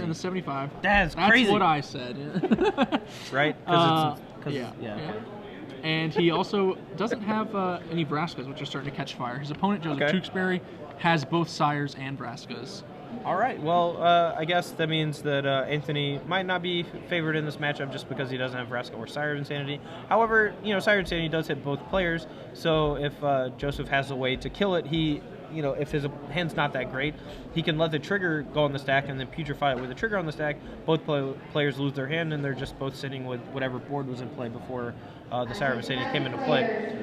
in the 75. That's crazy. That's what I said. Yeah. Right? Yeah. And he also doesn't have any Vraskas, which are starting to catch fire. His opponent, Joseph Tewksbury, has both Sires and Vraskas. All right. Well, I guess that means that Anthony might not be favored in this matchup just because he doesn't have Vraska or Sire Insanity. However, Sire Insanity does hit both players, so if Joseph has a way to kill it, if his hand's not that great, he can let the trigger go on the stack and then putrefy it with the trigger on the stack. Both players lose their hand, and they're just both sitting with whatever board was in play before the Sire Insanity came into play.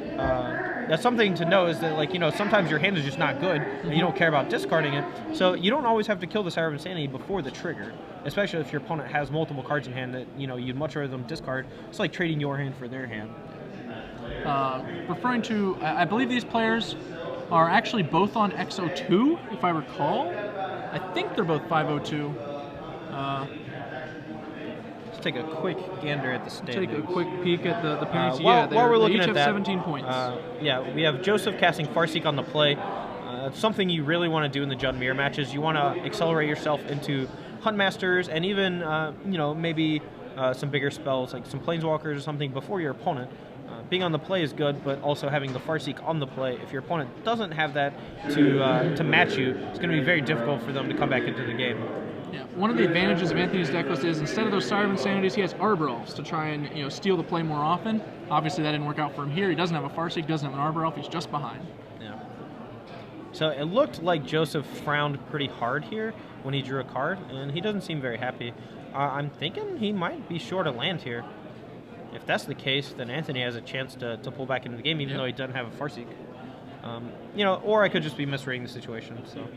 That's something to know is that, sometimes your hand is just not good, and you don't care about discarding it, so you don't always have to kill the Sire of Insanity before the trigger, especially if your opponent has multiple cards in hand that, you'd much rather them discard. It's like trading your hand for their hand. Referring to, I believe these players are actually both on XO2, if I recall. I think they're both 502. Let's take a quick gander at the standings. Take a quick peek at the parents. While we're looking they each at have that, 17 points. We have Joseph casting Farseek on the play. It's something you really want to do in the Judd Mirror matches. You want to accelerate yourself into Huntmasters and even, maybe some bigger spells like some Planeswalkers or something before your opponent. Being on the play is good, but also having the Farseek on the play, if your opponent doesn't have that to match you, it's going to be very difficult for them to come back into the game. Yeah, one of the advantages of Anthony's deck list is instead of those Sire of Insanities, he has Arbor Elves to try and steal the play more often. Obviously, that didn't work out for him here. He doesn't have a Farseek, doesn't have an Arbor Elf. He's just behind. Yeah. So it looked like Joseph frowned pretty hard here when he drew a card, and he doesn't seem very happy. I'm thinking he might be short a land here. If that's the case, then Anthony has a chance to pull back into the game, even though he doesn't have a Farseek. Or I could just be misreading the situation. So,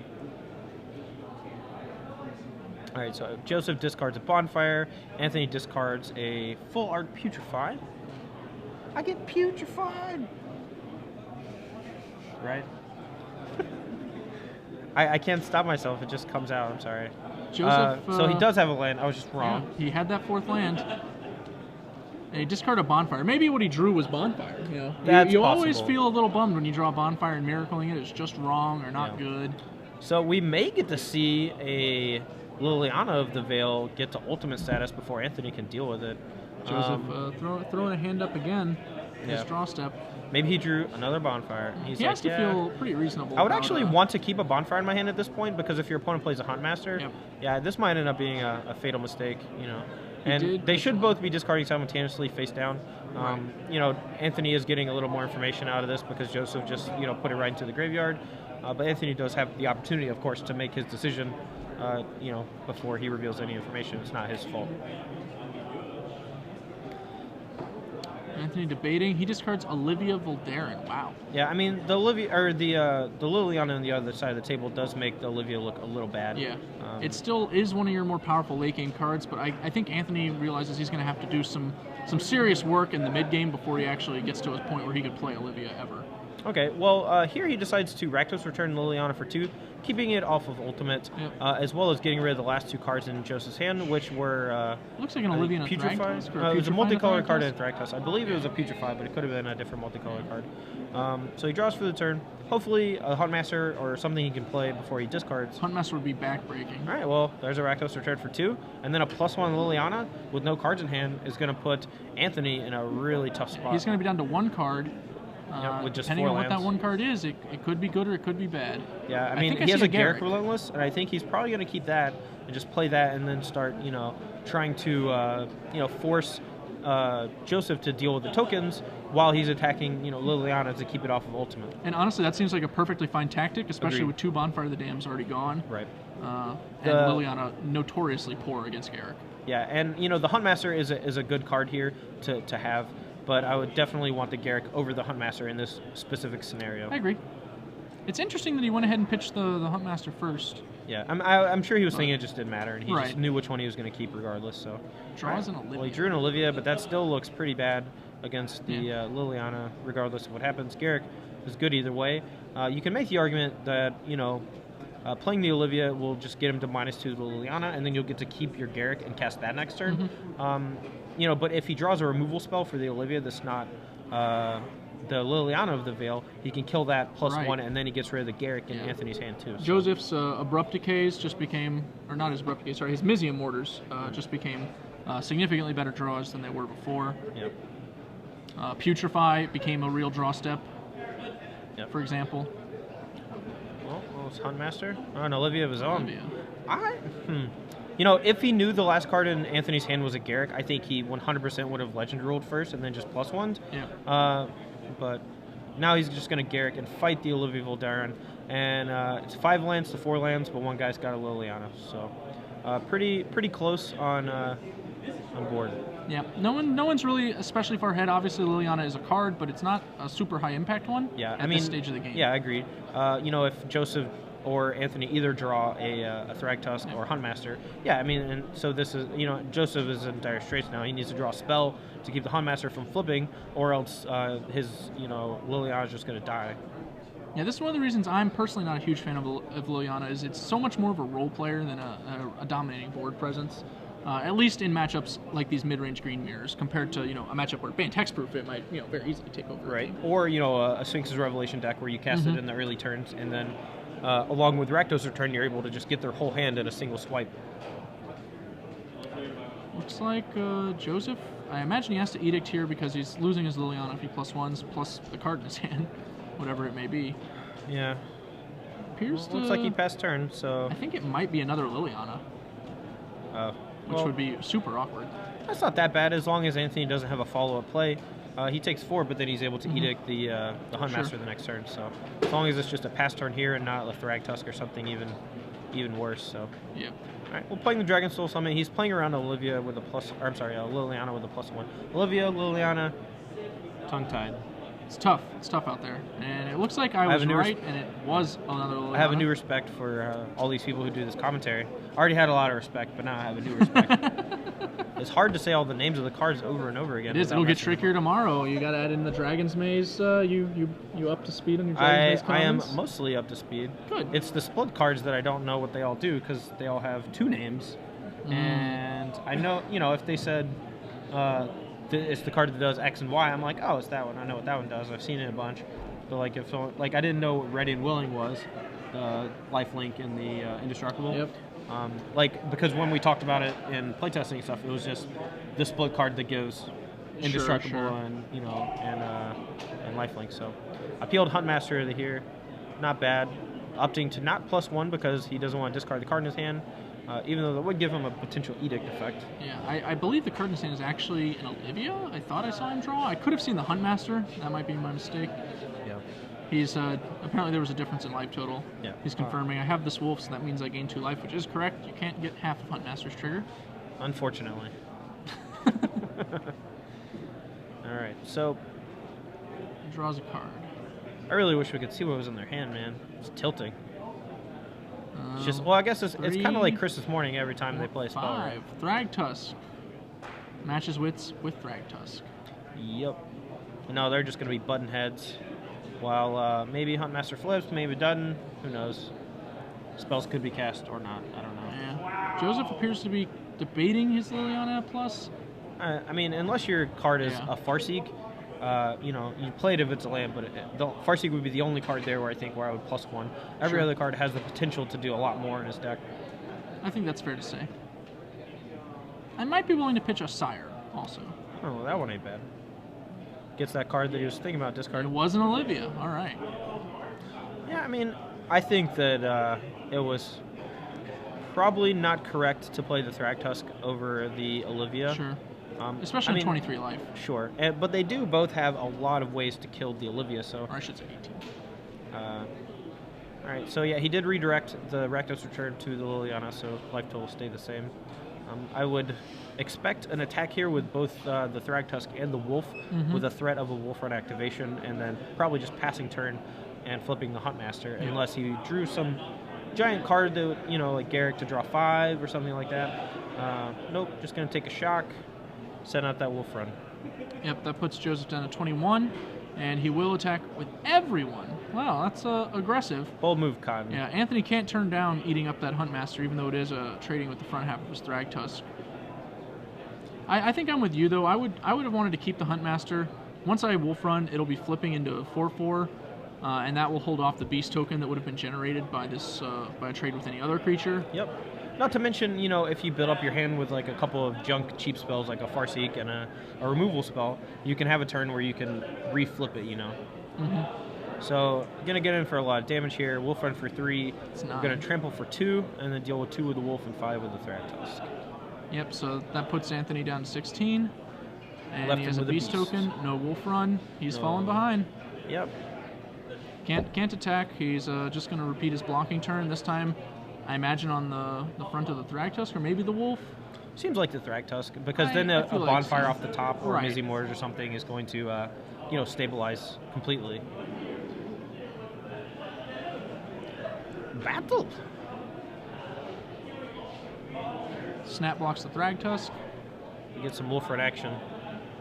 all right. So Joseph discards a Bonfire. Anthony discards a Full Art Putrefy. I get putrefied. Right. I can't stop myself. It just comes out. I'm sorry. Joseph. So he does have a land. I was just wrong. Yeah, he had that fourth land. And he discarded a Bonfire. Maybe what he drew was Bonfire. You always feel a little bummed when you draw a Bonfire and Miracling it. It's just wrong or not good. So we may get to see a Liliana of the Veil get to ultimate status before Anthony can deal with it. Joseph throwing a hand up again. His draw step. Maybe he drew another Bonfire. He has to feel pretty reasonable. I would actually want to keep a Bonfire in my hand at this point, because if your opponent plays a Huntmaster, this might end up being a fatal mistake. And they should both be discarding simultaneously face down. Anthony is getting a little more information out of this because Joseph just, put it right into the graveyard. But Anthony does have the opportunity, of course, to make his decision, before he reveals any information. It's not his fault. Anthony debating. He discards Olivia Voldaren. Wow. Yeah, I mean the Liliana on the other side of the table does make the Olivia look a little bad. Yeah. It still is one of your more powerful late game cards, but I think Anthony realizes he's going to have to do some serious work in the mid game before he actually gets to a point where he could play Olivia ever. Okay, well, here he decides to Rakdos return Liliana for 2, keeping it off of Ultimate, as well as getting rid of the last 2 cards in Joseph's hand, which were... looks like an Olivia and a Putrefy. It was a multicolored card in Thragtusk. I believe it was a Putrefy, but it could have been a different multicolored card. So he draws for the turn. Hopefully a Huntmaster or something he can play before he discards. Huntmaster would be backbreaking. All right, well, there's a Rakdos return for 2, and then a +1 Liliana with no cards in hand is going to put Anthony in a really tough spot. He's going to be down to 1 card. With just depending 4 on what lands. that 1 card is, it could be good or it could be bad. Yeah, I mean, he has a Garruk Relentless, and I think he's probably going to keep that and just play that and then start, trying to, force Joseph to deal with the tokens while he's attacking, Liliana to keep it off of Ultimate. And honestly, that seems like a perfectly fine tactic, especially with 2 Bonfire of the Dam's already gone. Right. And Liliana notoriously poor against Garruk. Yeah, and, the Huntmaster is a good card here to have. But I would definitely want the Garruk over the Huntmaster in this specific scenario. I agree. It's interesting that he went ahead and pitched the Huntmaster first. Yeah, I'm sure he was thinking it just didn't matter, and he just knew which one he was going to keep regardless. So draws an Olivia. Well, he drew an Olivia, but that still looks pretty bad against the Liliana, regardless of what happens. Garruk is good either way. You can make the argument that playing the Olivia will just get him to -2 to the Liliana, and then you'll get to keep your Garruk and cast that next turn. But if he draws a removal spell for the Olivia that's not the Liliana of the Veil, he can kill that Right. +1, and then he gets rid of the Garrick in Anthony's hand too. So. Joseph's Abrupt Decays just became, or not his Abrupt Decays, sorry, his Mizium Mortars just became significantly better draws than they were before. Yep. Putrefy became a real draw step, for example. Well, it's Huntmaster. Oh, and Olivia of his own. Olivia. You know, if he knew the last card in Anthony's hand was a Garrick, I think he 100% would have Legend Ruled first and then just +1'd. Yeah. But now he's just going to Garrick and fight the Olivia Voldaran. And it's 5 lands to 4 lands, but one guy's got a Liliana. So pretty close on board. Yeah, no one's really especially far ahead. Obviously, Liliana is a card, but it's not a super high impact one. Yeah, at this stage of the game. Yeah, I agree. You know, if Joseph or Anthony either draw a Thragtusk or Huntmaster, yeah, I mean, and so this is, you know, Joseph is in dire straits now. He needs to draw a spell to keep the Huntmaster from flipping, or else his, you know, Liliana is just going to die. Yeah, this is one of the reasons I'm personally not a huge fan of Liliana. Is it's so much more of a role player than a dominating board presence. At least in matchups like these mid-range green mirrors, compared to, you know, a matchup where banned hexproof, it might, you know, very easily take over. Right. Or, you know, a Sphinx's Revelation deck where you cast it in the early turns, and then along with Rakdos Return, you're able to just get their whole hand in a single swipe. Looks like Joseph, I imagine he has to Edict here because he's losing his Liliana if he +1s, plus the card in his hand, whatever it may be. Yeah. Appears Looks like he passed turn, so... I think it might be another Liliana. Which would be super awkward. That's not that bad as long as Anthony doesn't have a follow-up play. He takes 4, but then he's able to Edict the Huntmaster the next turn. So as long as it's just a pass turn here and not a Thragtusk or something even worse. So yeah. All right, well, playing the Dragon Soul Summon, he's playing around Olivia with a Liliana with a +1. Olivia, Liliana, tongue-tied. It's tough. It's tough out there. And it looks like I was right, and it was another Liliana. I have a new respect for all these people who do this commentary. I already had a lot of respect, but now I have a new respect. It's hard to say all the names of the cards over and over again. It is. It'll get trickier tomorrow. You got to add in the Dragon's Maze. You up to speed on your Dragon's Maze comments? I am mostly up to speed. Good. It's the split cards that I don't know what they all do because they all have 2 names. And I know, you know, if they said... it's the card that does X and Y. I'm like, oh, it's that one. I know what that one does. I've seen it a bunch. But like, if someone, like, I didn't know what Ready and Willing was, the lifelink and the Indestructible. Yep. Like, because when we talked about it in playtesting and stuff, it was just the split card that gives Indestructible and, you know, and lifelink. So I peeled Huntmaster here. Not bad. Opting to not +1 because he doesn't want to discard the card in his hand. Even though that would give him a potential Edict effect. Yeah, I believe the card in his hand is actually an Olivia. I thought I saw him draw. I could have seen the Huntmaster. That might be my mistake. Yeah. He's apparently there was a difference in life total. Yeah. He's confirming. I have this wolf, so that means I gain 2 life, which is correct. You can't get half of Huntmaster's trigger. Unfortunately. All right, so He draws a card. I really wish we could see what was in their hand, man. It's tilting. It's just, well, I guess it's kind of like Christmas morning every time they play a spell. 5. Thragtusk. Matches wits with Thragtusk. Yep. No, they're just going to be button heads. While maybe Huntmaster flips, maybe doesn't. Who knows? Spells could be cast or not. I don't know. Yeah. Joseph appears to be debating his Liliana plus. I mean, unless your card is a Farseek, you know, you play it if it's a land, but Farseek would be the only card there where I would +1. Every other card has the potential to do a lot more in his deck. I think that's fair to say. I might be willing to pitch a Sire also. Oh, well, that one ain't bad. Gets that card that he was thinking about discarding. It was an Olivia. All right. Yeah, I mean, I think that it was probably not correct to play the Thragtusk over the Olivia. Sure. Especially 23 life. Sure. But they do both have a lot of ways to kill the Olivia, so... Or I should say 18. Alright, so yeah, he did redirect the Rakdos Return to the Liliana, so life total will stay the same. I would expect an attack here with both the Thragtusk and the Wolf, with a threat of a Wolf Run activation, and then probably just passing turn and flipping the Huntmaster, unless he drew some giant card that, you know, like Garrick to draw 5 or something like that. Nope, just going to take a shock, send out that Wolf Run. Yep, that puts Joseph down to 21, and he will attack with everyone. Wow, that's aggressive. Bold move, Cotton. Yeah, Anthony can't turn down eating up that Huntmaster, even though it is trading with the front half of his Thragtusk. I think I'm with you, though. I would have wanted to keep the Huntmaster once I Wolf Run, it'll be flipping into a 4/4, and that will hold off the Beast token that would have been generated by this by a trade with any other creature. Yep. Not to mention, you know, if you build up your hand with like a couple of junk cheap spells like a Farseek and a removal spell, you can have a turn where you can reflip it, you know. So, gonna get in for a lot of damage here. Wolf Run for 3. I'm gonna trample for 2, and then deal with 2 with the Wolf and 5 with the Thragtusk. Yep, so that puts Anthony down to 16. And Left he has him a with Beast token, no Wolf Run. He's falling behind. Yep. Can't attack. He's just gonna repeat his blocking turn. This time, I imagine on the front of the Thragtusk, or maybe the Wolf. Seems like the Thragtusk, because then a feel like bonfire so. off the top or Right. Mizzy Mortars or something is going to, you know, stabilize completely. Battle. Snap blocks the Thragtusk. You get some Wolf Run action.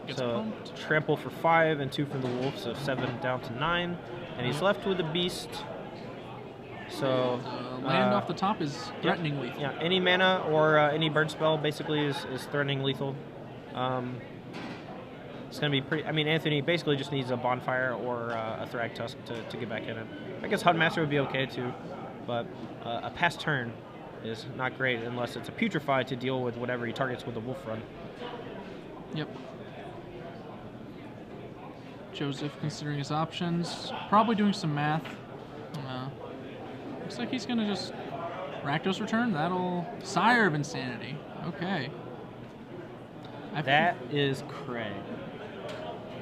Gets So pumped. trample for 5 and 2 from the Wolf, so 7 down to 9, and he's left with a Beast. So Land off the top is threatening lethal. Yeah, any mana or any burn spell basically is threatening lethal. It's going to be pretty... I mean, Anthony basically just needs a Bonfire or a Thragtusk to get back in it. I guess Huntmaster would be okay too, but a pass turn is not great unless it's a Putrefy to deal with whatever he targets with a Wolf Run. Yep. Joseph considering his options, probably doing some math. Looks like he's gonna just Rakdos return. That'll Sire of Insanity. Okay. That is cray.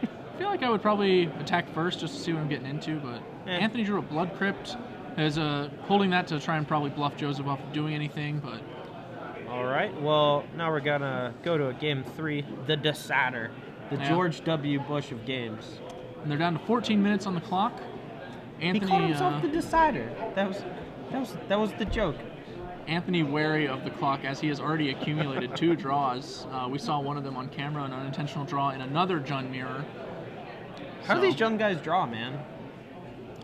I feel like I would probably attack first just to see what I'm getting into, but Anthony drew a Blood Crypt. Is holding that to try and probably bluff Joseph off of doing anything, but... All right, well, now we're gonna go to a game 3, the Decider, the George W. Bush of games. And they're down to 14 minutes on the clock. Anthony, he called himself the Decider. That was the joke. Anthony wary of the clock as he has already accumulated 2 draws. We saw one of them on camera, an unintentional draw in another Jund mirror. How do these Jund guys draw, man?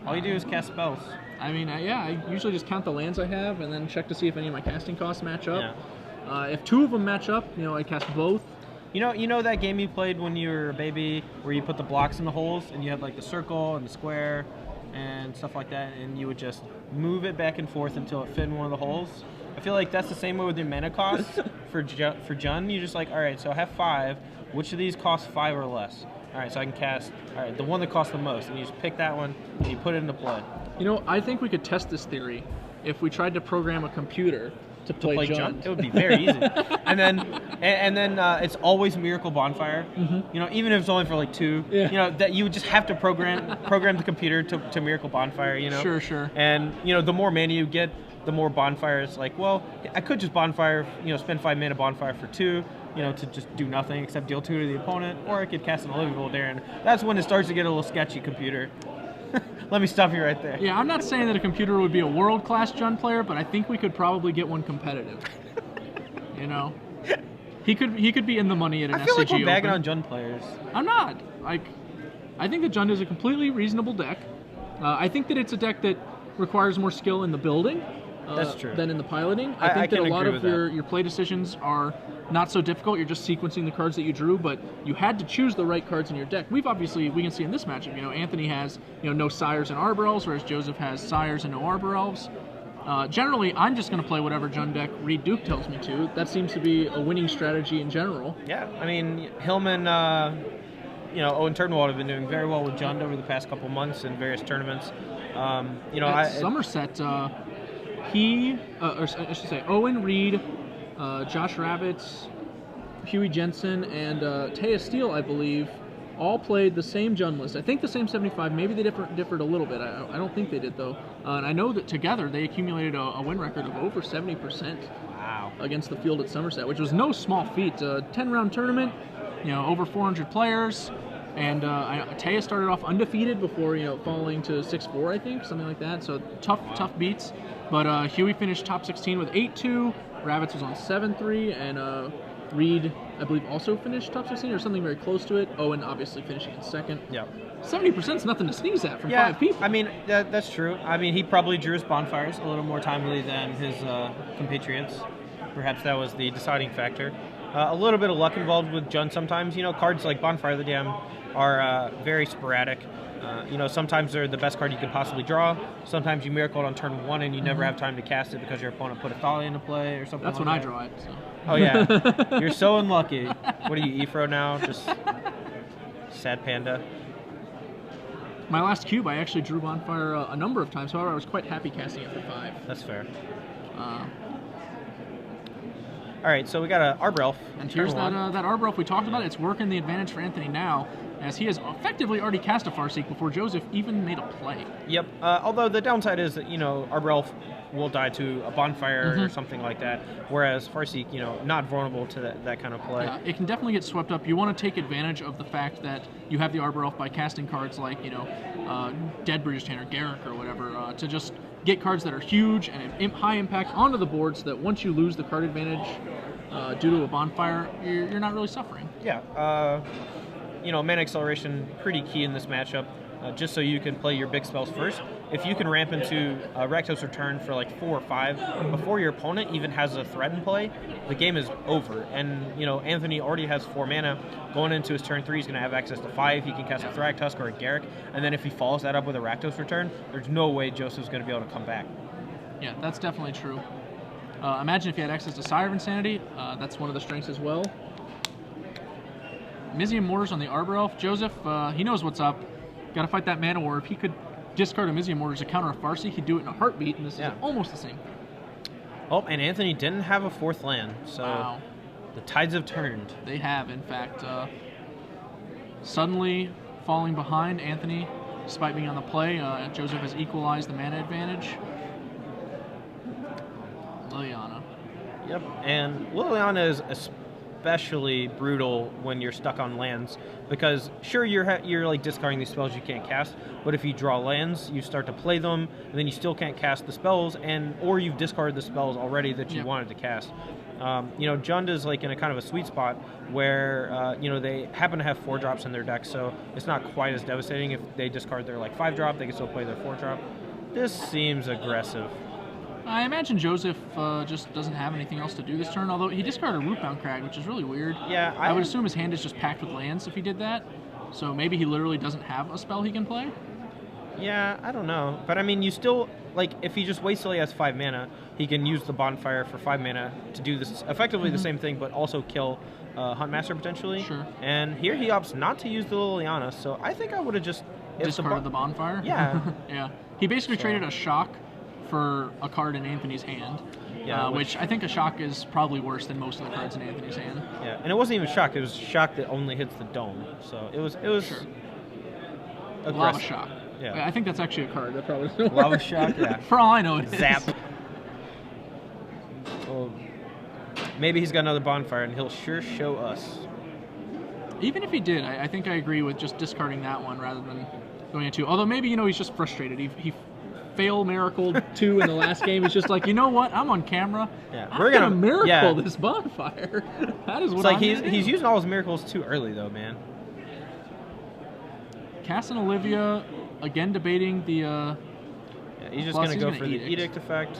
All you do is cast spells. I mean, I usually just count the lands I have and then check to see if any of my casting costs match up. Yeah. If 2 of them match up, you know, I cast both. You know that game you played when you were a baby where you put the blocks in the holes and you had like the circle and the square and stuff like that, and you would just move it back and forth until it fit in one of the holes? I feel like that's the same way with your mana costs for Jund. You're just like, all right, so I have 5. Which of these costs 5 or less? All right, so I can cast, all right, the one that costs the most, and you just pick that one and you put it into play. You know, I think we could test this theory if we tried to program a computer to play Jund. It would be very easy. and then it's always Miracle Bonfire. You know, even if it's only for like 2. You know, that you would just have to program the computer to Miracle Bonfire. You know. Sure. And you know, the more mana you get, the more bonfires. Like, well, I could just bonfire. You know, spend 5 mana bonfire for 2. You know, to just do nothing except deal 2 to the opponent, or I could cast an Olivia Voldaren. That's when it starts to get a little sketchy, computer. Let me stop you right there. Yeah, I'm not saying that a computer would be a world-class Jund player, but I think we could probably get one competitive. You know, he could be in the money at an SCG. I feel like we're bagging Open. on Jund players. I'm not. Like, I think that Jund is a completely reasonable deck. I think that it's a deck that requires more skill in the building. That's true. Than in the piloting. I think that a lot of your play decisions are not so difficult. You're just sequencing the cards that you drew, but you had to choose the right cards in your deck. We can see in this matchup, you know, Anthony has, you know, no Sires and Arbor Elves, whereas Joseph has Sires and no Arbor Elves. Generally, I'm just going to play whatever Jund deck Reed Duke tells me to. That seems to be a winning strategy in general. Yeah, I mean, Hillman, you know, Owen Turnwald have been doing very well with Jund over the past couple months in various tournaments. You know, Somerset, or I should say, Owen, Reed, Josh Ravitz, Huey Jensen, and Taya Steele, I believe, all played the same Jund list. I think the same 75. Maybe they differed a little bit. I don't think they did, though. And I know that together they accumulated a win record of over 70%. Wow. Against the field at Somerset, which was no small feat. 10-round tournament, you know, over 400 players. And Taya started off undefeated before, you know, falling to 6-4, I think, something like that. So tough beats. But Huey finished top 16 with 8-2. Ravitz was on 7-3, and Reed, I believe, also finished top 16 or something very close to it. Owen obviously finishing in second. Yeah. 70% is nothing to sneeze at from 5 people. I mean, that's true. I mean, he probably drew his bonfires a little more timely than his compatriots. Perhaps that was the deciding factor. A little bit of luck involved with Jund sometimes. You know, cards like Bonfire of the Dam are very sporadic. You know, sometimes they're the best card you could possibly draw. Sometimes you miracle on turn 1 and you never have time to cast it because your opponent put a Thalia into play or something. That's like when that. I draw it. So. Oh yeah, you're so unlucky. What are you, Ephro now? Just sad panda. My last cube, I actually drew Bonfire a number of times. However, I was quite happy casting it for 5. That's fair. All right, so we got an Arbor Elf. And here's that Arbor Elf we talked about. It's working the advantage for Anthony now, as he has effectively already cast a Farseek before Joseph even made a play. Yep. Although the downside is that, you know, Arbor Elf will die to a Bonfire or something like that, whereas Farseek, you know, not vulnerable to that kind of play. Yeah, it can definitely get swept up. You want to take advantage of the fact that you have the Arbor Elf by casting cards like, you know, Dead British Tanner, Garrick, or whatever, to just get cards that are huge and high impact onto the board so that once you lose the card advantage due to a Bonfire, you're not really suffering. Yeah. You know, Mana Acceleration, pretty key in this matchup, just so you can play your big spells first. If you can ramp into Rakdos Return for like 4 or 5 before your opponent even has a threat in play, the game is over. And, you know, Anthony already has 4 mana. Going into his turn 3, he's going to have access to 5. He can cast a Thragtusk or a Garrick. And then if he follows that up with a Rakdos Return, there's no way Joseph's going to be able to come back. Yeah, that's definitely true. Imagine if he had access to Sire of Insanity. That's one of the strengths as well. Mizium Mortars on the Arbor Elf. Joseph, he knows what's up. Got to fight that Mana War. If he could discard a Mizium Mortars to counter a Farseek, he'd do it in a heartbeat, and this is almost the same thing. Oh, and Anthony didn't have a 4th land, so the tides have turned. They have, in fact. Suddenly falling behind, Anthony, despite being on the play, Joseph has equalized the mana advantage. Liliana. Yep, and Liliana is especially brutal when you're stuck on lands, because sure, you're like discarding these spells you can't cast, but if you draw lands, you start to play them, and then you still can't cast the spells, or you've discarded the spells already that you wanted to cast. You know, Jund is like in a kind of a sweet spot where you know, they happen to have 4-drops in their deck, so it's not quite as devastating. If they discard their like 5-drop, they can still play their 4-drop. This seems aggressive. I imagine Joseph just doesn't have anything else to do this turn, although he discarded Rootbound Crag, which is really weird. Yeah, I would assume his hand is just packed with lands if he did that, so maybe he literally doesn't have a spell he can play? Yeah, I don't know. But I mean, you still, like, if he just waits till he has 5 mana, he can use the Bonfire for 5 mana to do this effectively the same thing, but also kill Huntmaster potentially. Sure. And here he opts not to use the Liliana, so I think I would have just discarded the Bonfire? Yeah. Yeah. He basically traded a Shock for a card in Anthony's hand, which I think a Shock is probably worse than most of the cards in Anthony's hand. Yeah, and it wasn't even Shock, it was Shock that only hits the dome, so it was sure. Aggressive. Lava Shock. Yeah. I think that's actually a card. That probably Lava Shock, yeah. For all I know, it Zap. is. Well, maybe he's got another Bonfire, and he'll sure show us. Even if he did, I think I agree with just discarding that one rather than going into. Although maybe, you know, he's just frustrated. He fail miracled 2 in the last game. He's just like, you know what? I'm on camera. Yeah, we're gonna miracle this Bonfire. That is what it's like he's using all his miracles too early, though, man. Cass and Olivia again debating the. Yeah, he's just gonna go for the Edict effect.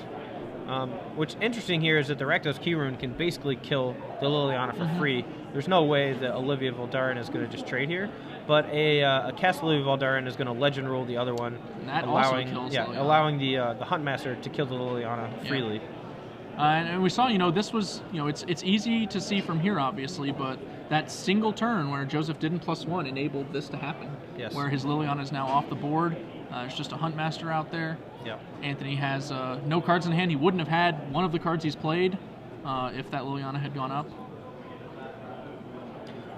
Which interesting here is that the Rakdos Key Rune can basically kill the Liliana for free. There's no way that Olivia Voldaren is going to just trade here, but a cast Olivia Voldaren is going to Legend Rule the other one, and that allowing allowing the Huntmaster to kill the Liliana freely. And we saw, you know, this was, you know, it's easy to see from here, obviously, but that single turn where Joseph didn't +1 enabled this to happen. Yes. Where his Liliana is now off the board. There's just a Huntmaster out there. Yep. Anthony has no cards in hand. He wouldn't have had one of the cards he's played if that Liliana had gone up.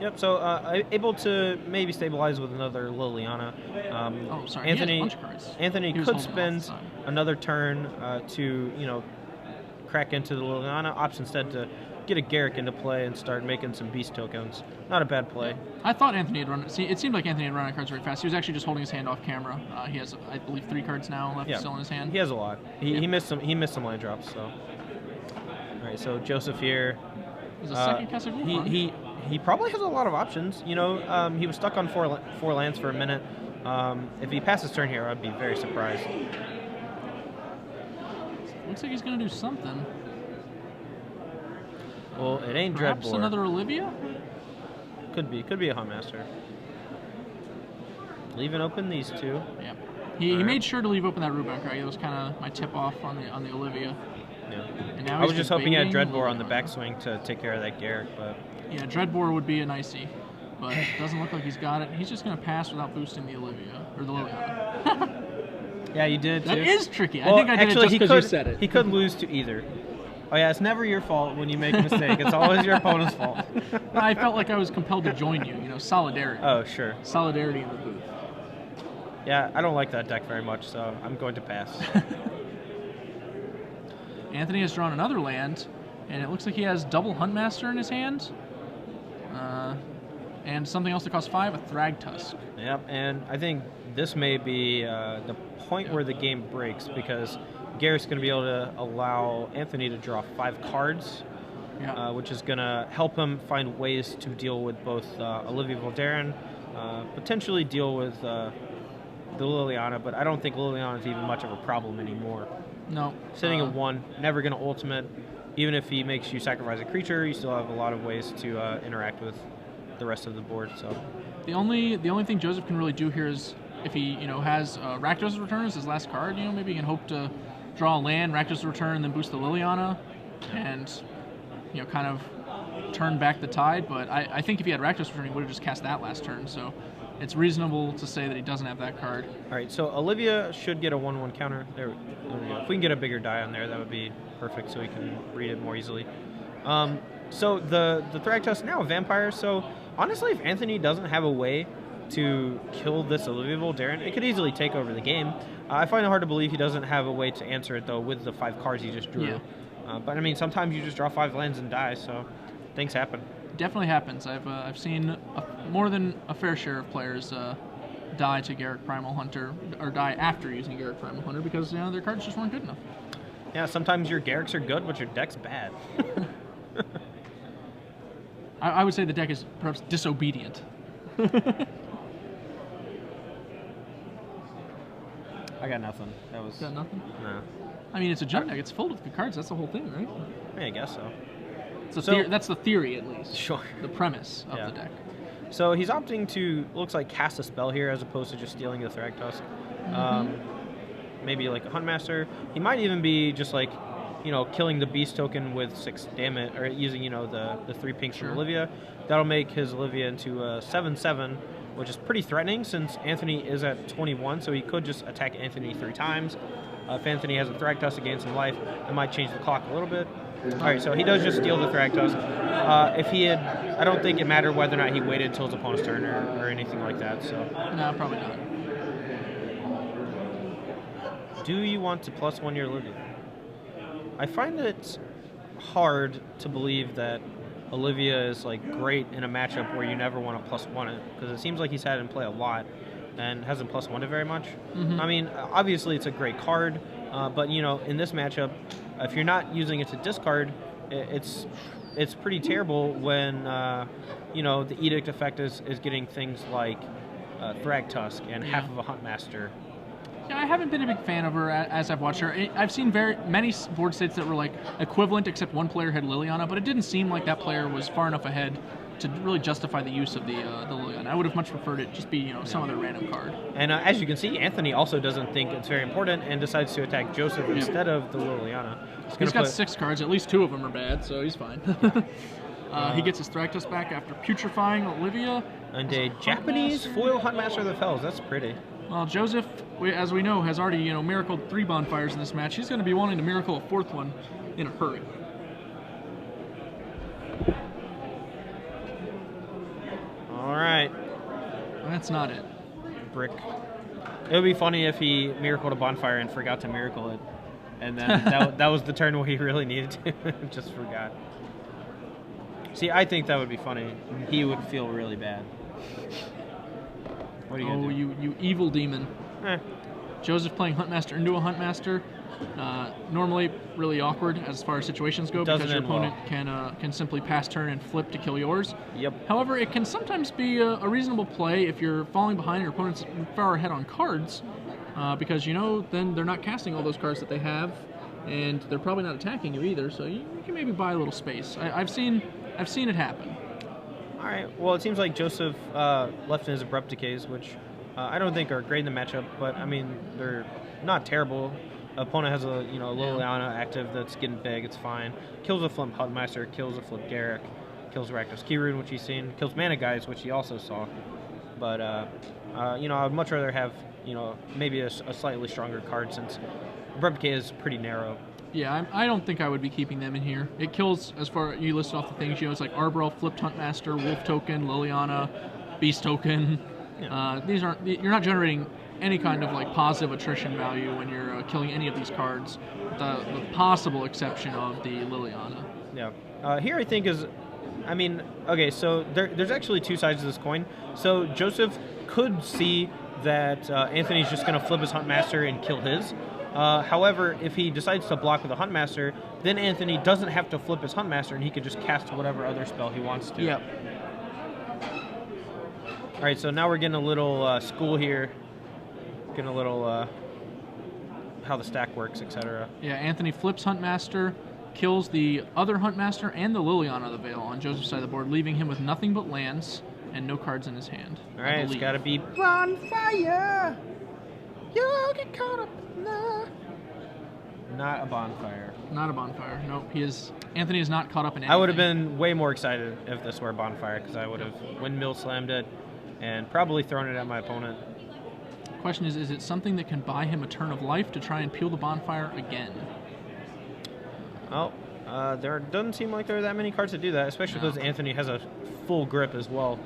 Yep, so able to maybe stabilize with another Liliana. Anthony, he has a bunch of cards. Anthony could spend another turn to, you know, crack into the Liliana. Opts instead to get a Garrick into play and start making some beast tokens. Not a bad play. Yeah. I thought Anthony had run. See, it seemed like Anthony had run out of cards very fast. He was actually just holding his hand off camera. He has, I believe, 3 cards now left still in his hand. He has a lot. He missed some. He missed some land drops. So, all right. So Joseph here. There's a second Casagul. He probably has a lot of options. You know, he was stuck on 4 lands for a minute. If he passes turn here, I'd be very surprised. Looks like he's going to do something. Well, it ain't Perhaps Dreadbore. another Olivia? Could be a Huntmaster. Leaving open these two. Yeah. He made sure to leave open that Ruben card. It was kind of my tip off on the Olivia. Yeah. And now I was he's just hoping he had debating Dreadbore on the Olivia. backswing to take care of that Garrick, but Yeah, Dreadbore would be an icy, but it doesn't look like he's got it. He's just going to pass without boosting the Olivia, or the Liliana. yeah, you did That too. is tricky. Well, I think I did actually, it just because you said it. He could lose to either. Oh yeah, it's never your fault when you make a mistake. It's always your opponent's fault. I felt like I was compelled to join you, solidarity. Oh, sure. Solidarity in the booth. Yeah, I don't like that deck very much, so I'm going to pass. Anthony has drawn another land, and it looks like he has double Huntmaster in his hand. And something else that costs 5, a Thragtusk. Yep, and I think this may be the point where the game breaks, because Garrett's going to be able to allow Anthony to draw 5 cards, which is going to help him find ways to deal with both Olivia Voldaren, potentially deal with the Liliana, but I don't think Liliana is even much of a problem anymore. No. Sitting at 1, never going to ultimate. Even if he makes you sacrifice a creature, you still have a lot of ways to interact with the rest of the board. So the only thing Joseph can really do here is if he has Rakdos Return as his last card, maybe he can hope to draw a land, Rakdos Return, and then boost the Liliana, and kind of turn back the tide. But I think if he had Rakdos Return, he would have just cast that last turn. So it's reasonable to say that he doesn't have that card. All right, so Olivia should get a 1/1 counter. There we go. If we can get a bigger die on there, that would be perfect, so we can read it more easily. So the Thragtusk now a vampire. So honestly, if Anthony doesn't have a way to kill this Olivia Voldaren, it could easily take over the game. I find it hard to believe he doesn't have a way to answer it though with the 5 cards he just drew. Yeah. But I mean, sometimes you just draw 5 lands and die, so things happen. Definitely happens. I've seen more than a fair share of players die to Garrick Primal Hunter, or die after using Garrick Primal Hunter because their cards just weren't good enough. Yeah, sometimes your Garricks are good, but your deck's bad. I would say the deck is perhaps disobedient. I got nothing. That was Got nothing? no. I mean, it's a junk deck. It's filled with good cards. That's the whole thing, right? Yeah, I guess so. That's the theory, at least. Sure. The premise of Yeah. the deck. So he's opting to, looks like, cast a spell here as opposed to just stealing the Thragtusk. Maybe like a Huntmaster. He might even be just like, killing the Beast token with 6 damage, or using, the 3 pinks from Olivia. That'll make his Olivia into a 7/7, which is pretty threatening since Anthony is at 21, so he could just attack Anthony 3 times. If Anthony has a Thragtusk to gain some life, it might change the clock a little bit. Alright, so he does just steal the Thragtusk. If he had, I don't think it mattered whether or not he waited until his opponent's turn or anything like that, so. No, probably not. Do you want to +1 your Olivia? I find it hard to believe that Olivia is like great in a matchup where you never want to +1 it, because it seems like he's had it in play a lot and hasn't +1 it very much. I mean, obviously it's a great card, but in this matchup, if you're not using it to discard, it's pretty terrible when the Edict effect is getting things like Thragtusk and half of a Huntmaster. Yeah, I haven't been a big fan of her as I've watched her. I've seen many board states that were like equivalent, except one player had Liliana, but it didn't seem like that player was far enough ahead to really justify the use of the Liliana. I would have much preferred it just be some other random card. And as you can see, Anthony also doesn't think it's very important and decides to attack Joseph instead of the Liliana. He's got 6 cards. At least 2 of them are bad, so he's fine. He gets his Thragtusk back after putrefying Olivia. And a Japanese foil Huntmaster of the Fells. That's pretty. Well, Joseph, as we know, has already miracled 3 bonfires in this match. He's going to be wanting to miracle a 4th one in a hurry. All right. That's not it. Brick. It would be funny if he miracled a bonfire and forgot to miracle it. And then that was the turn where he really needed to. Just forgot. See, I think that would be funny. He would feel really bad. What are you gonna do? you evil demon. Joseph playing Huntmaster into a Huntmaster. Normally really awkward as far as situations go because your opponent can simply pass turn and flip to kill yours. Yep. However, it can sometimes be a reasonable play if you're falling behind and your opponent's far ahead on cards, because then they're not casting all those cards that they have, and they're probably not attacking you either. So you can maybe buy a little space. I've seen it happen. All right. Well, it seems like Joseph left in his abrupt decays, which I don't think are great in the matchup, but I mean they're not terrible. Opponent has a Liliana active that's getting big. It's fine. Kills a Flip Huntmaster. Kills a Flip Garrick. Kills Rakdos Kirun, which he's seen. Kills Mana Guys, which he also saw. But I would much rather have maybe a slightly stronger card since abrupt decay is pretty narrow. Yeah, I don't think I would be keeping them in here. It kills, as far you listed off the things, it's like Arborel, Flipped Huntmaster, Wolf Token, Liliana, Beast Token. Yeah. You're not generating any kind of like positive attrition value when you're killing any of these cards, the possible exception of the Liliana. Yeah. Here I think is, okay, so there's actually two sides of this coin. So Joseph could see that Anthony's just going to flip his Huntmaster and kill his. However, if he decides to block with a Huntmaster, then Anthony doesn't have to flip his Huntmaster, and he can just cast whatever other spell he wants to. Yep. All right, so now we're getting a little school here. Getting a little how the stack works, etc. Yeah, Anthony flips Huntmaster, kills the other Huntmaster and the Liliana of the Veil on Joseph's side of the board, leaving him with nothing but lands and no cards in his hand. All right, it's got to be bonfire. You get caught up. No. Not a bonfire. Not a bonfire. Nope. Anthony is not caught up in anything. I would have been way more excited if this were a bonfire because I would have windmill slammed it and probably thrown it at my opponent. Question is it something that can buy him a turn of life to try and peel the bonfire again? Well, there doesn't seem like there are that many cards that do that, especially because Anthony has a full grip as well.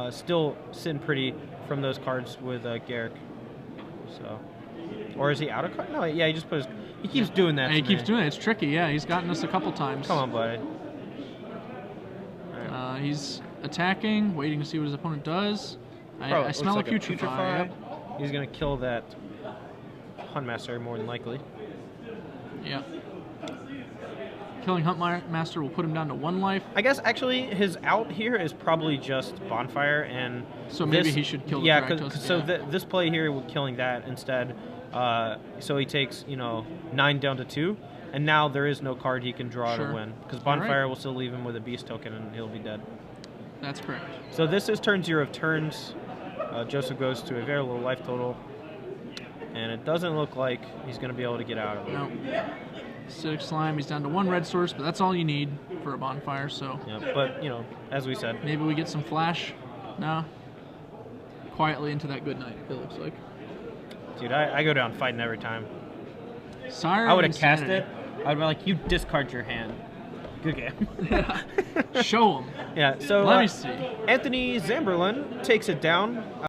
Still sitting pretty from those cards with Garrick. So, or is he out of card? No, yeah, he keeps doing that. He keeps doing it. It's tricky. Yeah, he's gotten us a couple times. Come on, buddy. Right. He's attacking, waiting to see what his opponent does. I smell like a Putrefy. Yep. He's going to kill that Huntmaster more than likely. Yeah. Killing Huntmaster will put him down to 1 life. I guess actually his out here is probably just Bonfire, and so maybe he should kill the Rakdos. This play here with killing that instead. So he takes 9 down to 2, and now there is no card he can draw to win because Bonfire will still leave him with a Beast token and he'll be dead. That's correct. So this is turn 0 of turns. Joseph goes to a very low life total, and it doesn't look like he's going to be able to get out of it. No. Acidic Slime, he's down to 1 red source, but that's all you need for a bonfire, so... Yeah, but, as we said... Maybe we get some flash now. Quietly into that good night, it looks like. Dude, I go down fighting every time. Siren I would have cast it. I would be like, you discard your hand. Good game. Yeah. Show him. Yeah, so... Let me see. Anthony Zamberlan takes it down.